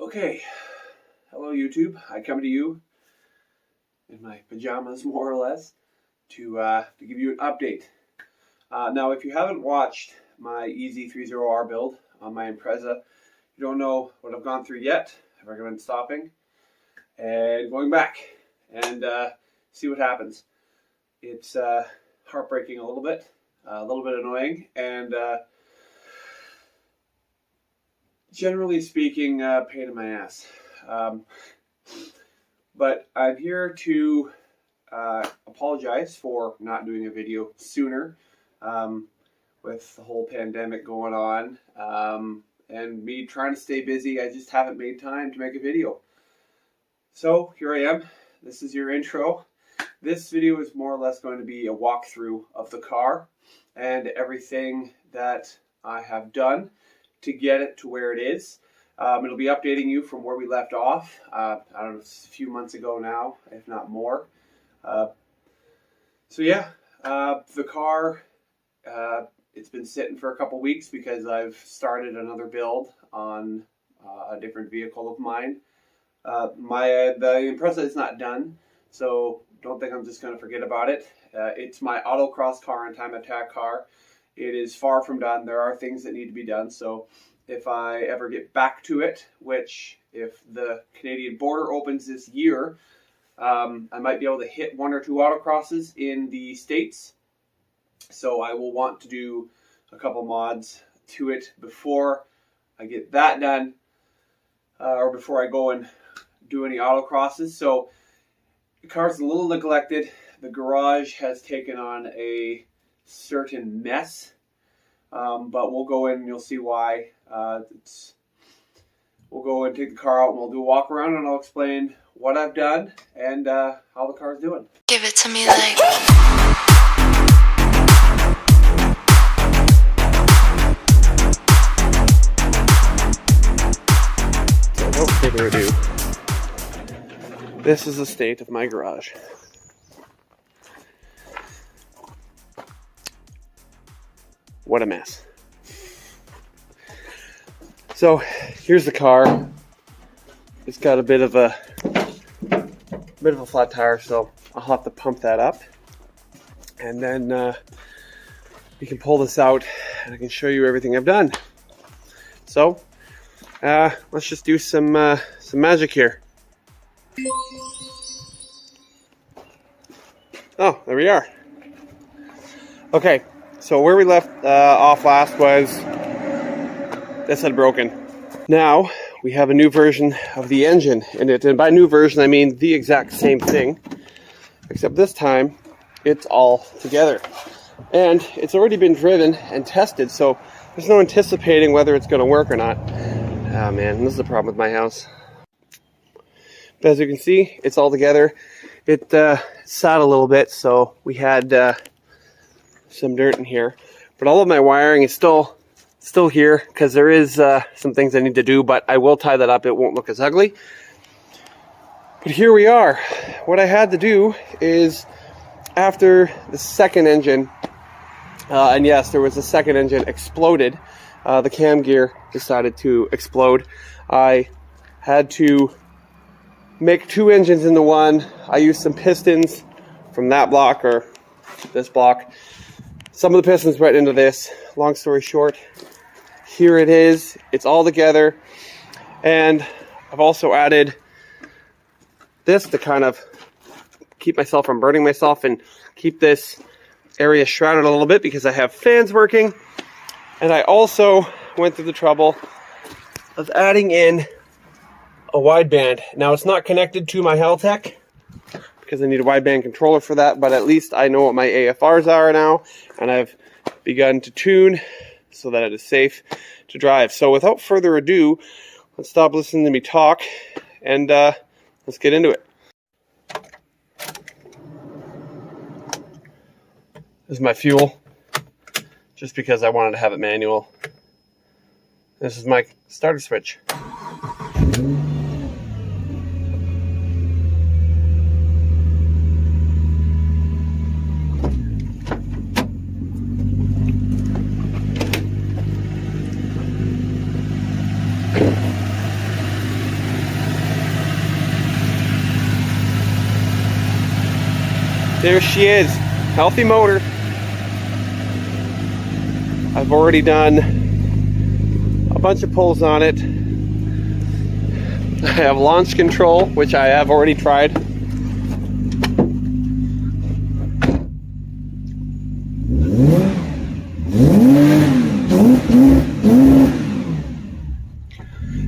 Okay, hello YouTube. I come to you in my pajamas, more or less, to give you an update. Now, if you haven't watched my EZ30R build on my Impreza, you don't know what I've gone through yet. I recommend stopping and going back and see what happens. It's heartbreaking a little bit annoying, and generally speaking, pain in my ass. But I'm here to apologize for not doing a video sooner with the whole pandemic going on, and me trying to stay busy. I just haven't made time to make a video. So here I am. This is your intro. This video is more or less going to be a walkthrough of the car and everything that I have done to get it to where it is. It'll be updating you from where we left off. I don't know, a few months ago now, if not more. So yeah, the car, it's been sitting for a couple weeks because I've started another build on a different vehicle of mine. The Impreza is not done, so don't think I'm just going to forget about it. It's my autocross car and time attack car. It is far from done. There are things that need to be done. So if I ever get back to it, which if the Canadian border opens this year, I might be able to hit 1 or 2 autocrosses in the States. So I will want to do a couple mods to it before I get that done, or before I go and do any autocrosses. So the car's a little neglected. The garage has taken on a certain mess, but we'll go in and you'll see why. We'll go and take the car out and we'll do a walk around and I'll explain what I've done and how the car's doing. Give it to me like... So without further ado, this is the state of my garage. What a mess. So here's the car. It's got a bit of a flat tire, so I'll have to pump that up, and then we can pull this out and I can show you everything I've done. So let's just do some magic here. Oh, there we are. Okay, so where we left off last was this had broken. Now we have a new version of the engine in it, and by new version I mean the exact same thing, except this time it's all together. And it's already been driven and tested, so there's no anticipating whether it's going to work or not. Oh man, this is the problem with my house. But as you can see, it's all together. It sat a little bit, so we had some dirt in here. But all of my wiring is still here, because there is some things I need to do, but I will tie that up. It won't look as ugly. But here we are. What I had to do is, after the second engine, and yes, there was a second engine exploded, the cam gear decided to explode. I had to make 2 engines into one. I used some pistons from that block, or this block. Some of the pistons went into this. Long story short, here it is. It's all together. And I've also added this to kind of keep myself from burning myself and keep this area shrouded a little bit, because I have fans working. And I also went through the trouble of adding in a wideband. Now it's not connected to my Haltech because I need a wideband controller for that, but at least I know what my AFRs are now, and I've begun to tune so that it is safe to drive. So without further ado, let's stop listening to me talk and let's get into it. This is my fuel, just because I wanted to have it manual. This is my starter switch. There she is. Healthy motor. I've already done a bunch of pulls on it. I have launch control, which I have already tried.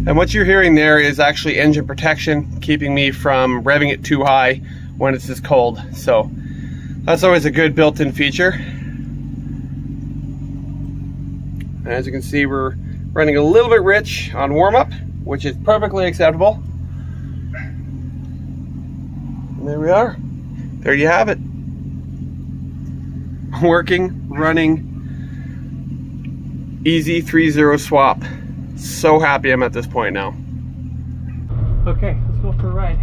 And what you're hearing there is actually engine protection, keeping me from revving it too high when it's this cold. So that's always a good built-in feature. And as you can see, we're running a little bit rich on warm-up, which is perfectly acceptable. And there we are. There you have it. Working, running EZ30R swap. So happy I'm at this point now. Okay, let's go for a ride.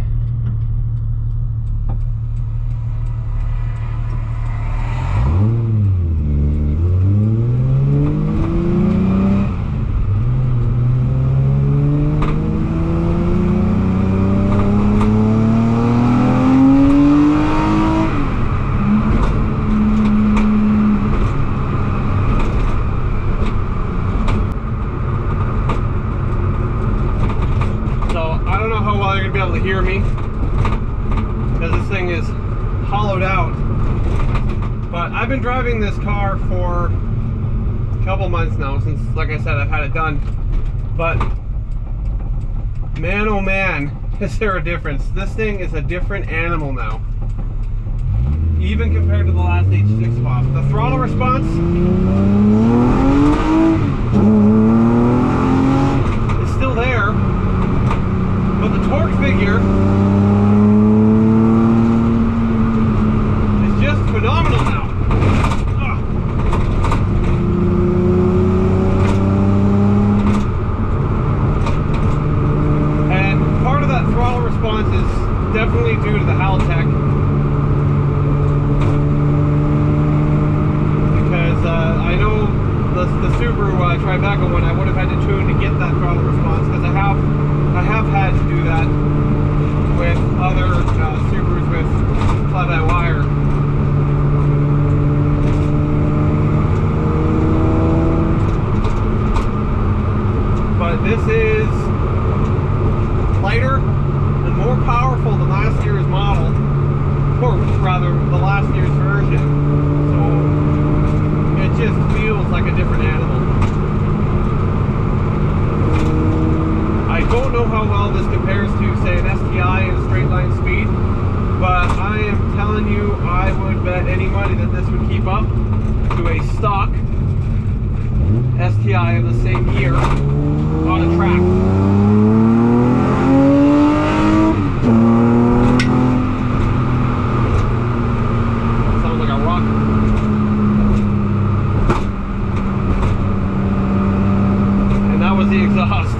Hear me because this thing is hollowed out, but I've been driving this car for a couple months now, since, like I said, I've had it done. But man, oh man, is there a difference. This thing is a different animal now, even compared to the last H6 swap. The throttle response is still there, but the torque figure is just phenomenal now. Ugh. And part of that throttle response is definitely due to the Haltech, because I know the Subaru Tribeca one, I would have had to tune to get that throttle response, because I have had to do that with other Subarus with flat wire. But this is lighter and more powerful than last year's model, or rather the last year's version. So it just feels like a different animal. I don't know how well this compares to, say, an STI in straight line speed, but I am telling you, I would bet any money that this would keep up to a stock STI of the same year on a track. Sounds like a rocket. And that was the exhaust.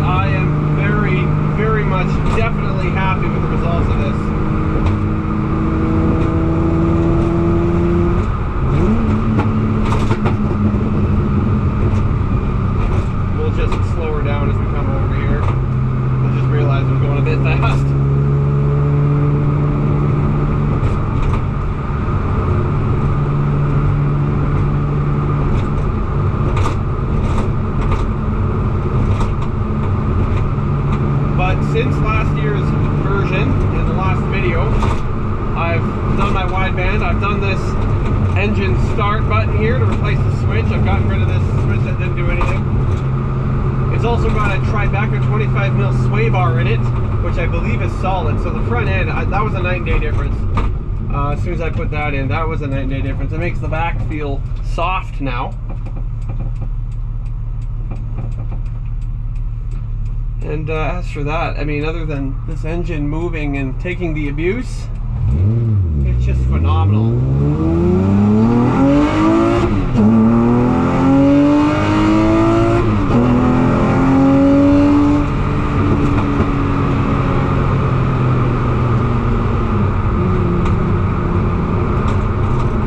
I am very, very much definitely happy with the results of this. We'll just slow her down as we come over here. I just realized I'm going a bit fast. Since last year's version, in the last video, I've done my wideband. I've done this engine start button here to replace the switch. I've gotten rid of this switch that didn't do anything. It's also got a Tribeca 25mm sway bar in it, which I believe is solid. So the front end, that was a night and day difference. As soon as I put that in, that was a night and day difference. It makes the back feel soft now. And as for that, I mean, other than this engine moving and taking the abuse, it's just phenomenal.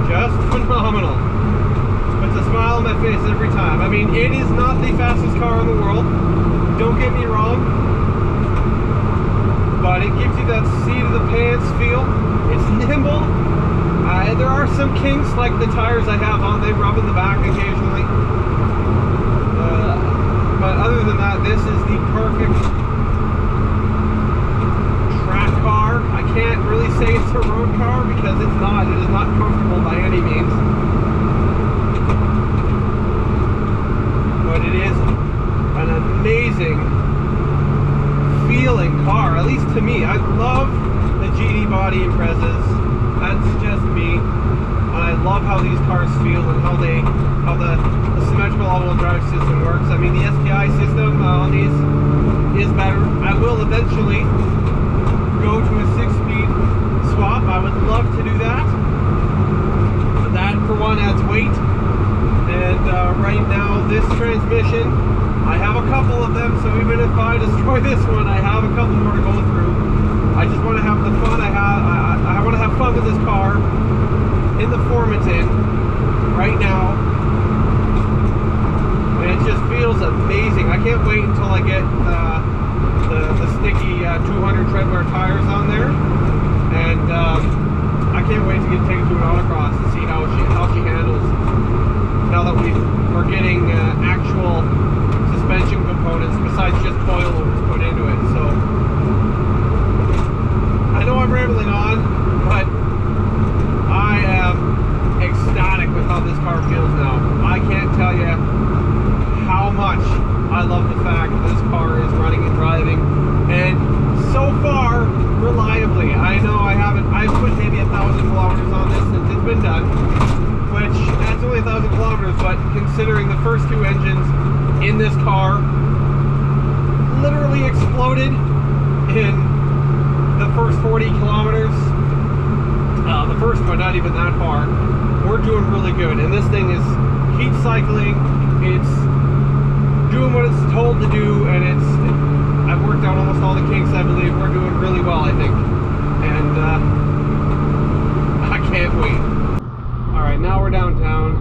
Just phenomenal. Puts a smile on my face every time. I mean, it is not the fastest car in the world. Don't get me wrong, but it gives you that seat of the pants feel. It's nimble. There are some kinks, like the tires I have on, they rub in the back occasionally. But other than that, this is the perfect track car. I can't really say it's a road car because it's not. It is not comfortable by any means. But it is an amazing feeling car, at least to me. I love the GD body Imprezas. That's just me. And I love how these cars feel and how the symmetrical all-wheel drive system works. I mean, the STI system on these is better. I will eventually go to a 6-speed swap. I would love to do that. But that, for one, adds weight. And right now, this transmission, I have a couple of them, so even if I destroy this one, I have a couple more to go through. I just want to have the fun. I want to have fun with this car in the form it's in right now. And it just feels amazing. I can't wait until I get the sticky 200 treadwear tires on there. And I can't wait to take it to an autocross and see how she handles. Now that we're getting actual suspension components besides just coilovers put into it. So I know I'm rambling on, but I am ecstatic with how this car feels now. I can't tell you how much I love the fact that this car is running and driving, and so far reliably. I know I've put maybe 1,000 kilometers on this since it's been done, which that's only 1,000 kilometers, but considering the first two engines in this car literally exploded in the first 40 kilometers, the first one not even that far, we're doing really good. And this thing is heat cycling, it's doing what it's told to do, and I've worked out almost all the kinks. I believe we're doing really well, I think, and I can't wait. Alright, now we're downtown.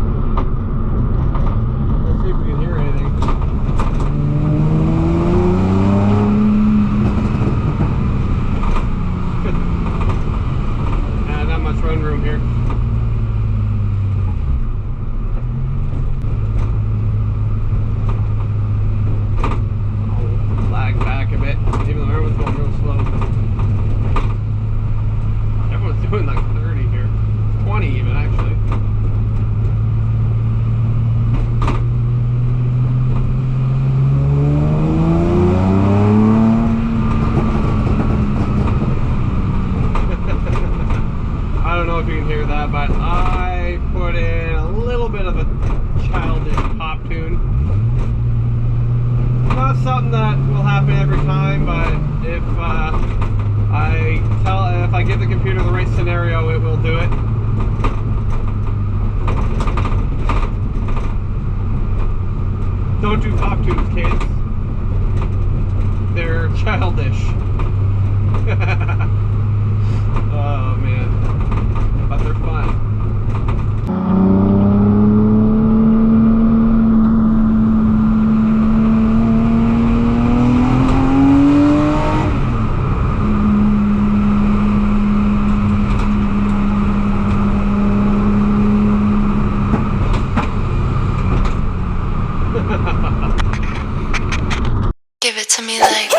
Let's see if we can hear anything. Not much run room here. I'll lag back a bit, even though everyone's going real slow. Everyone's doing like 30 here. 20 even, actually. I don't know if you can hear that, but I put in a little bit of a childish pop tune. Not something that will happen every time, but if I give the computer the right scenario, it will do it. Don't do pop tunes, kids. They're childish. Oh man, but they're fun. Give it to me like